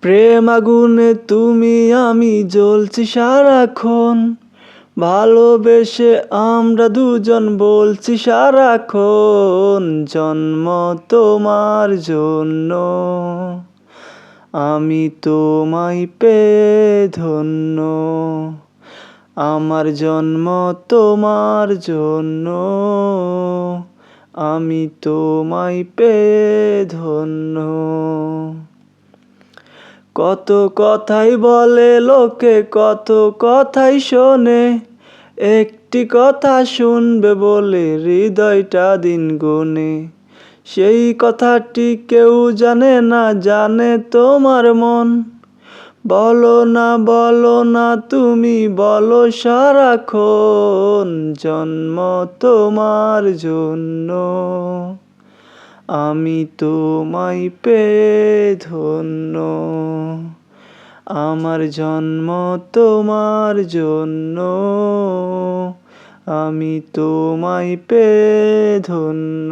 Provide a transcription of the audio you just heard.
প্রেম আগুনে তুমি আমি জ্বলছি সারাক্ষণ, ভালোবেসে আমরা দুজন বলছি সারাক্ষণ, জন্ম তোমার জন্য আমি তোমায় পেয়ে ধন্য। আমার জন্ম তোমার জন্য আমি তোমায় পেয়ে ধন্য। কত কথাই বলে লোকে, কত কথাই শোনে, একটি কথা শুনবে বলে হৃদয়টা দিন গুনে। সেই কথাটি কেউ জানে না, জানে তোমার মন। বলো না তুমি বলো সারাক্ষণ, জন্ম তোমার জন্য আমি তোমায় পেয়ে ধন্য। আমার জন্ম তোমার জন্য আমি তোমায় পেয়ে ধন্য।